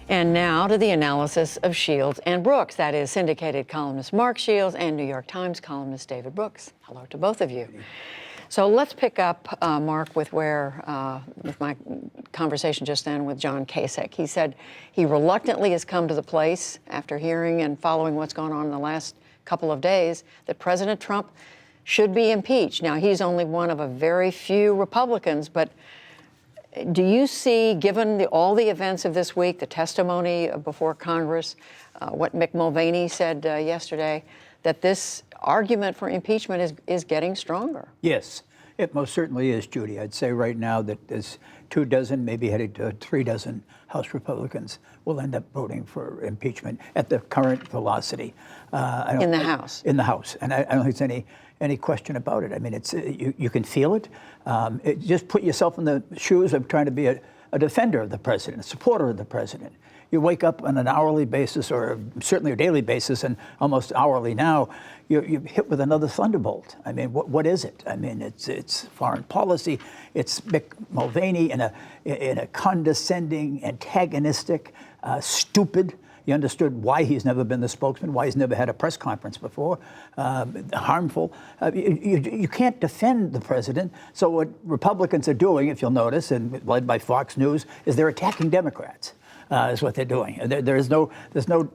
And now to the analysis of Shields and Brooks. That is syndicated columnist Mark Shields and New York Times columnist David Brooks. Hello to both of you. So let's pick up, Mark, with my conversation just then with John Kasich. He said he reluctantly has come to the place, after hearing and following what's gone on in the last couple of days, that President Trump should be impeached. Now, he's only one of a very few Republicans, but do you see, given all the events of this week, the testimony before Congress, what Mick Mulvaney said yesterday, that this argument for impeachment is getting stronger? Yes, it most certainly is, Judy. I'd say right now that there's 24, maybe headed to 36 House Republicans will end up voting for impeachment at the current velocity. In the House? In the House. And I don't think there's any question about it. I mean, it's you can feel it. Just put yourself in the shoes of trying to be a defender of the president, a supporter of the president. You wake up on an hourly basis, or certainly a daily basis, and almost hourly now, you're hit with another thunderbolt. I mean, what is it? I mean, it's foreign policy. It's Mick Mulvaney in a condescending, antagonistic, stupid. You understood why he's never been the spokesman, why he's never had a press conference before, harmful. You can't defend the president. So what Republicans are doing, if you'll notice, and led by Fox News, is they're attacking Democrats. Is what they're doing. There's no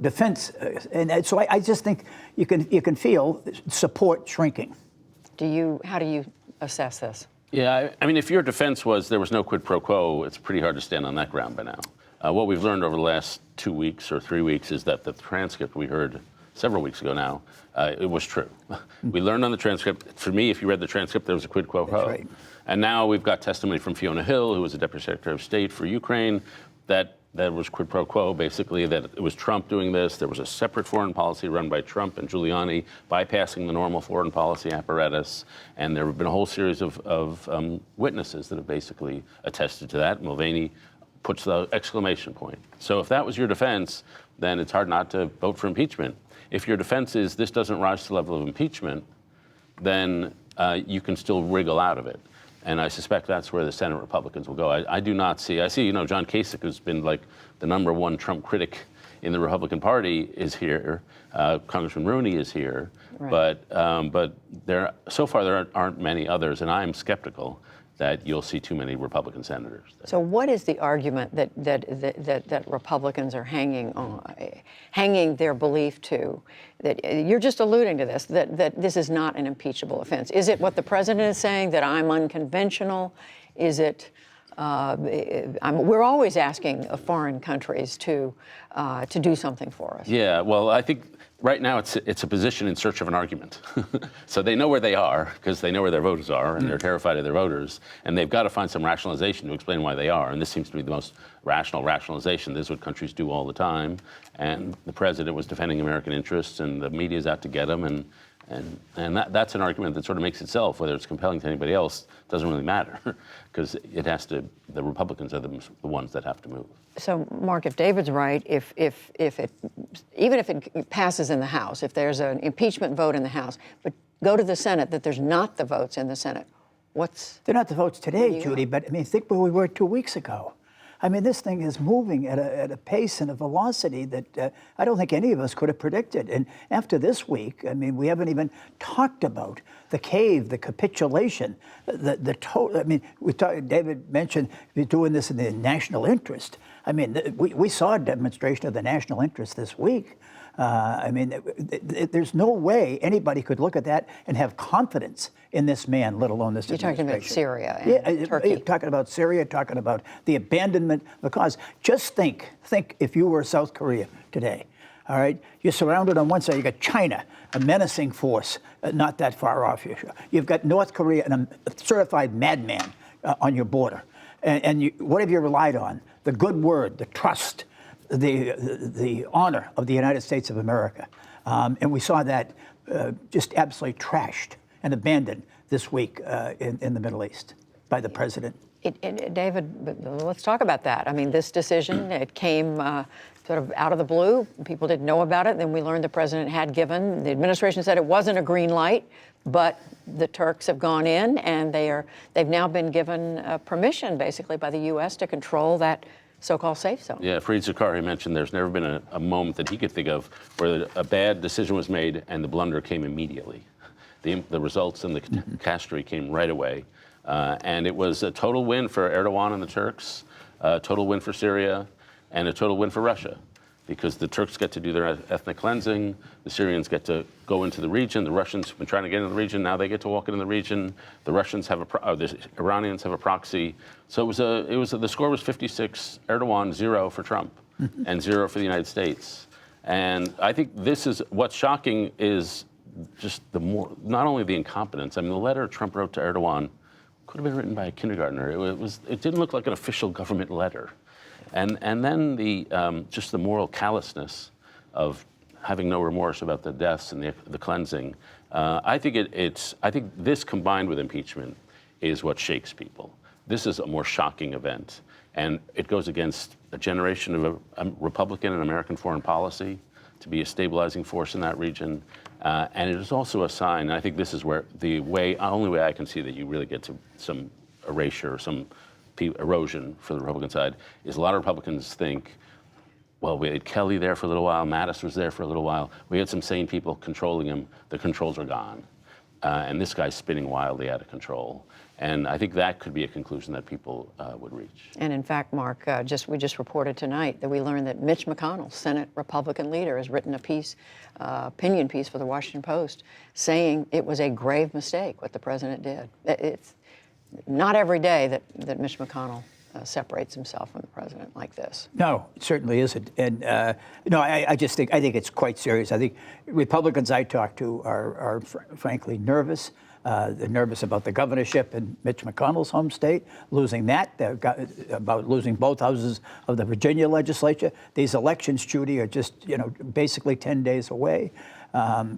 defense, and so I just think you can feel support shrinking. How do you assess this? Yeah, I mean, if your defense was there was no quid pro quo, it's pretty hard to stand on that ground by now. What we've learned over the last 2 weeks or 3 weeks is that the transcript we heard several weeks ago now, it was true. We learned on the transcript. For me, if you read the transcript, there was a quid pro quo. That's right. And now we've got testimony from Fiona Hill, who was the Deputy Secretary of State for Ukraine, that was quid pro quo, basically, that it was Trump doing this. There was a separate foreign policy run by Trump and Giuliani, bypassing the normal foreign policy apparatus. And there have been a whole series of witnesses that have basically attested to that. Mulvaney puts the exclamation point. So if that was your defense, then it's hard not to vote for impeachment. If your defense is this doesn't rise to the level of impeachment, then you can still wriggle out of it. And I suspect that's where the Senate Republicans will go. I do not see, John Kasich, who's been like the #1 Trump critic in the Republican Party, is here. Congressman Rooney is here. Right. But so far there aren't many others, and I'm skeptical that you'll see too many Republican senators. So what is the argument that Republicans are hanging their belief to? That you're just alluding to this, that this is not an impeachable offense. Is it what the president is saying, that I'm unconventional? Is it, we're always asking foreign countries to do something for us. Yeah, well, I think right now it's a position in search of an argument. So they know where they are because they know where their voters are, and they're terrified of their voters, and they've got to find some rationalization to explain why they are. And this seems to be the most rational rationalization. This is what countries do all the time. And the president was defending American interests, and the media's out to get him, and that's an argument that sort of makes itself. Whether it's compelling to anybody else doesn't really matter, because the Republicans are the ones that have to move. So, Mark, if David's right, even if it passes in the House, if there's an impeachment vote in the House, but go to the Senate, that there's not the votes in the Senate, They're not the votes today, Judy, but I mean, think where we were 2 weeks ago. I mean, this thing is moving at a pace and a velocity that I don't think any of us could have predicted. And after this week, I mean, we haven't even talked about the cave, the capitulation, the total. I mean, David mentioned we're doing this in the national interest. I mean, we saw a demonstration of the national interest this week. I mean, there's no way anybody could look at that and have confidence in this man, let alone this administration. You're talking about Syria and Turkey. You're talking about Syria, talking about the abandonment of the cause. Just think if you were South Korea today, all right? You're surrounded on one side. You got China, a menacing force, not that far off you. You've got North Korea and a certified madman on your border. And what have you relied on? The good word, the trust, the honor of the United States of America. And we saw that just absolutely trashed and abandoned this week in the Middle East by the president. David, let's talk about that. I mean, this decision, it came sort of out of the blue. People didn't know about it. Then we learned the president had given. The administration said it wasn't a green light, but the Turks have gone in, and they've now been given permission, basically, by the U.S. to control that so-called safe zone. Yeah, Fareed Zakaria mentioned there's never been a moment that he could think of where a bad decision was made and the blunder came immediately. The results and the catastrophe came right away. And it was a total win for Erdogan and the Turks, a total win for Syria, and a total win for Russia. Because the Turks get to do their ethnic cleansing, the Syrians get to go into the region, the Russians have been trying to get into the region, now they get to walk into the region, the Russians have the Iranians have a proxy. So the score was 56 Erdogan, 0 for Trump, and 0 for the United States. And I think this is, what's shocking is just not only the incompetence, I mean, the letter Trump wrote to Erdogan could have been written by a kindergartner. It didn't look like an official government letter. And then just the moral callousness of having no remorse about the deaths and the cleansing. I think this combined with impeachment is what shakes people. This is a more shocking event, and it goes against a generation of a Republican and American foreign policy to be a stabilizing force in that region. And it is also a sign, and I think this is where the only way I can see that you really get to some erasure, some erosion for the Republican side, is a lot of Republicans think, well, we had Kelly there for a little while, Mattis was there for a little while, we had some sane people controlling him, the controls are gone. And this guy's spinning wildly out of control. And I think that could be a conclusion that people would reach. And in fact, Mark, we just reported tonight that we learned that Mitch McConnell, Senate Republican leader, has written a opinion piece for the Washington Post saying it was a grave mistake what the president did. It's not every day that Mitch McConnell separates himself from the president like this. No, it certainly isn't. And I think it's quite serious. I think Republicans I talk to are frankly nervous. They're nervous about the governorship in Mitch McConnell's home state, losing that. They're about losing both houses of the Virginia legislature. These elections, Judy, are just basically 10 days away.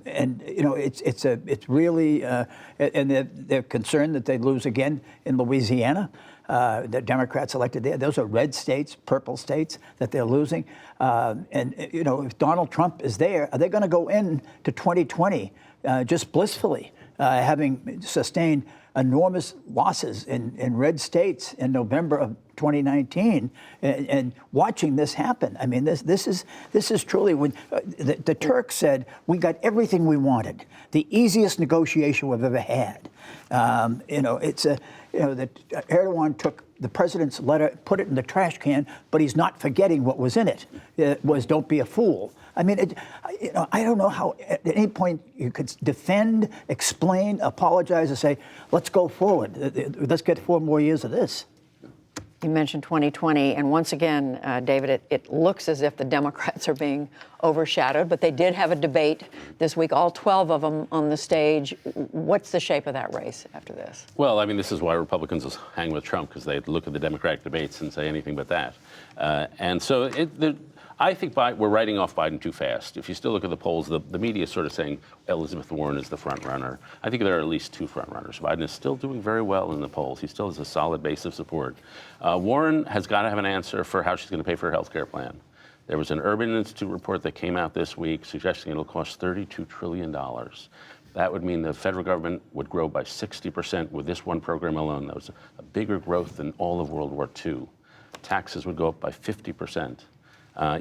It's really, and they're concerned that they lose again in Louisiana. The Democrats elected there. Those are red states, purple states that they're losing. If Donald Trump is there, are they going to go into 2020 just blissfully, having sustained enormous losses in red states in November of 2019, and watching this happen? I mean, this is truly when the Turks said we got everything we wanted, the easiest negotiation we've ever had. That Erdogan took the president's letter, put it in the trash can, but he's not forgetting what was in it. It was, "Don't be a fool." I mean, I don't know how at any point you could defend, explain, apologize, and say, "Let's go forward. Let's get 4 more years of this." You mentioned 2020, and once again, David, it looks as if the Democrats are being overshadowed, but they did have a debate this week, all 12 of them on the stage. What's the shape of that race after this? Well, I mean, this is why Republicans hang with Trump, because they look at the Democratic debates and say anything but that. And so I think we're writing off Biden too fast. If you still look at the polls, the media is sort of saying Elizabeth Warren is the front runner. I think there are at least 2 front runners. Biden is still doing very well in the polls. He still has a solid base of support. Warren has got to have an answer for how she's going to pay for her health care plan. There was an Urban Institute report that came out this week suggesting it'll cost $32 trillion. That would mean the federal government would grow by 60% with this one program alone. That was a bigger growth than all of World War II. Taxes would go up by 50%.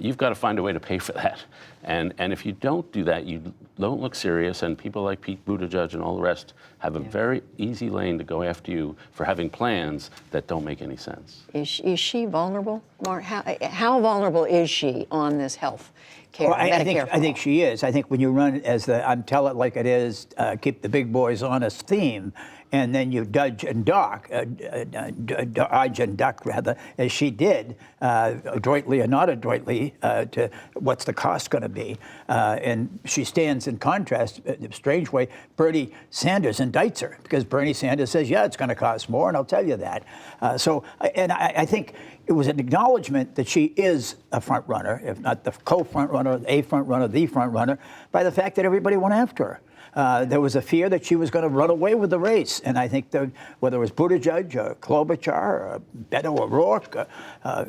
You've got to find a way to pay for that. And if you don't do that, you don't look serious, and people like Pete Buttigieg and all the rest have a very easy lane to go after you for having plans that don't make any sense. Is she vulnerable, Mark? How vulnerable is she on this health care, well, Medicare? I think she is. I think when you run as tell it like it is, keep the big boys honest theme, and then you dodge and duck, rather, as she did, adroitly or not adroitly, to what's the cost going to be. And she stands in contrast, in a strange way. Bernie Sanders indicts her, because Bernie Sanders says, yeah, it's going to cost more, and I'll tell you that. I think it was an acknowledgement that she is a front runner, if not the co-front runner, a front runner, the front runner, by the fact that everybody went after her. There was a fear that she was going to run away with the race. And I think that whether it was Buttigieg or Klobuchar or Beto O'Rourke,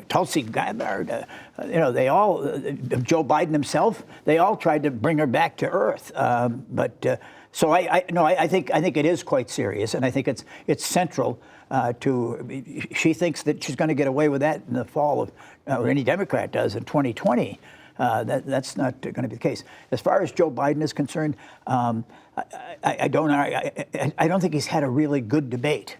Tulsi Gabbard, they all, Joe Biden himself, they all tried to bring her back to earth. But So I think it is quite serious, and I think it's central to. She thinks that she's going to get away with that in the fall of, or any Democrat does in 2020. That's not going to be the case. As far as Joe Biden is concerned, I don't think he's had a really good debate.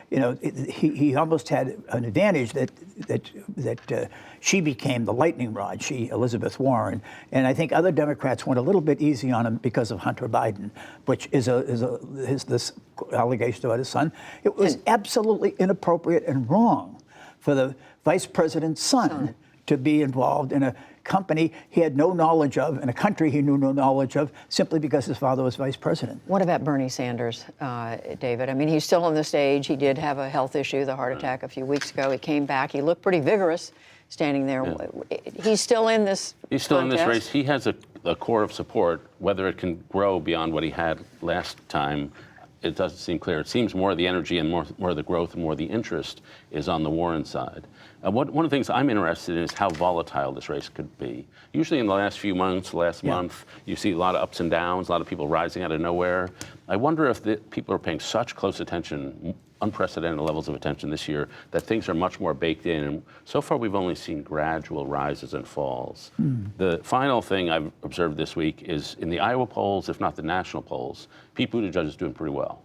He almost had an advantage that she became the lightning rod, Elizabeth Warren, and I think other Democrats went a little bit easy on him because of Hunter Biden, which is this allegation about his son. It was absolutely inappropriate and wrong for the vice president's son to be involved in a company he had no knowledge of, in a country he knew no knowledge of, simply because his father was vice president. What about Bernie Sanders, David? I mean, he's still on the stage. He did have a health issue, the heart attack a few weeks ago. He came back. He looked pretty vigorous standing there. Yeah. He's still in this He's still contest? in this race. He has a core of support. Whether it can grow beyond what he had last time, it doesn't seem clear. It seems more the energy and more the growth and more the interest is on the Warren side. One of the things I'm interested in is how volatile this race could be. Usually in the last few months, month, you see a lot of ups and downs, a lot of people rising out of nowhere. I wonder if people are paying such close attention, unprecedented levels of attention this year, that things are much more baked in. And so far, we've only seen gradual rises and falls. The final thing I've observed this week is in the Iowa polls, if not the national polls, Pete Buttigieg is doing pretty well.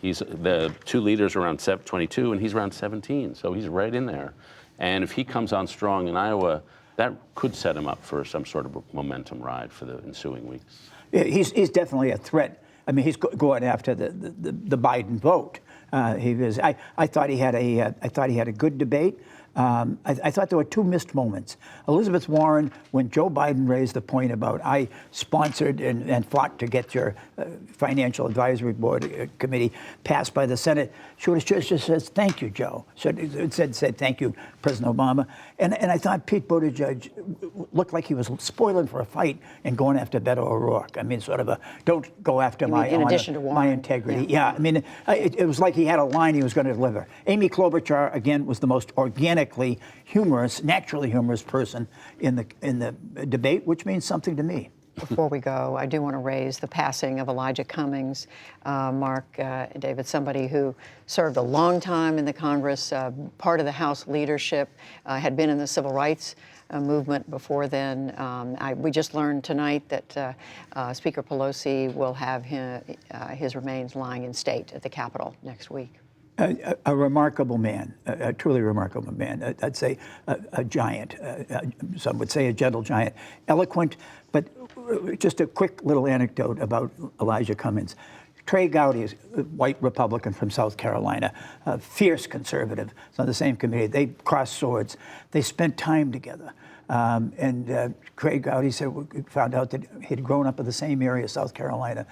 He's the two leaders around 22, and he's around 17, so he's right in there. And if he comes on strong in Iowa, that could set him up for some sort of a momentum ride for the ensuing weeks. Yeah, he's definitely a threat. I mean, he's going after the Biden vote. I thought he had a good debate. I thought there were two missed moments. Elizabeth Warren, when Joe Biden raised the point about I sponsored and fought to get your Financial Advisory Board committee passed by the Senate, she would have just said, "Thank you, Joe." Said "Thank you, President Obama." And I thought Pete Buttigieg looked like he was spoiling for a fight and going after Beto O'Rourke. I mean, sort of a don't go after my integrity. Yeah, I mean, it was like he had a line he was going to deliver. Amy Klobuchar, again, was the most organically humorous, naturally humorous person in the debate, which means something to me. Before we go, I do want to raise the passing of Elijah Cummings, Mark, David, somebody who served a long time in the Congress, part of the House leadership, had been in the civil rights movement before then. We just learned tonight that Speaker Pelosi will have his remains lying in state at the Capitol next week. A remarkable man, a truly remarkable man. I'd say a giant. Some would say a gentle giant. Eloquent, but just a quick little anecdote about Elijah Cummings. Trey Gowdy is a white Republican from South Carolina, a fierce conservative. It's on the same committee. They crossed swords. They spent time together. Craig Gowdy found out that he'd grown up in the same area, South Carolina,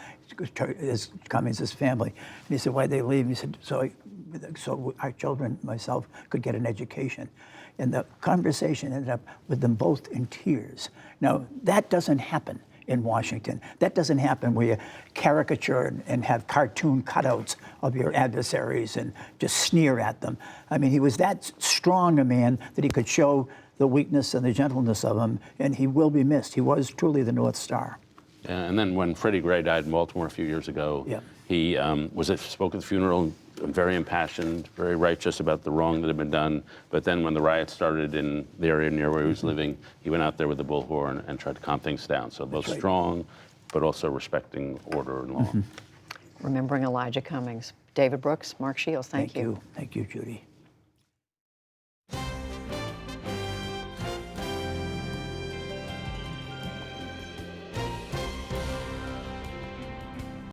as Cummings' family. And he said, "Why'd they leave?" He said, so our children, myself, could get an education. And the conversation ended up with them both in tears. Now, that doesn't happen in Washington. That doesn't happen where you caricature and have cartoon cutouts of your adversaries and just sneer at them. I mean, he was that strong a man that he could show the weakness and the gentleness of him, and he will be missed. He was truly the North Star. And then when Freddie Gray died in Baltimore a few years ago, he spoke at the funeral, very impassioned, very righteous about the wrong that had been done. But then when the riots started in the area near where he was living, he went out there with the bullhorn and tried to calm things down. So both strong, but also respecting order and law. Remembering Elijah Cummings. David Brooks, Mark Shields, thank you. Thank you, Judy.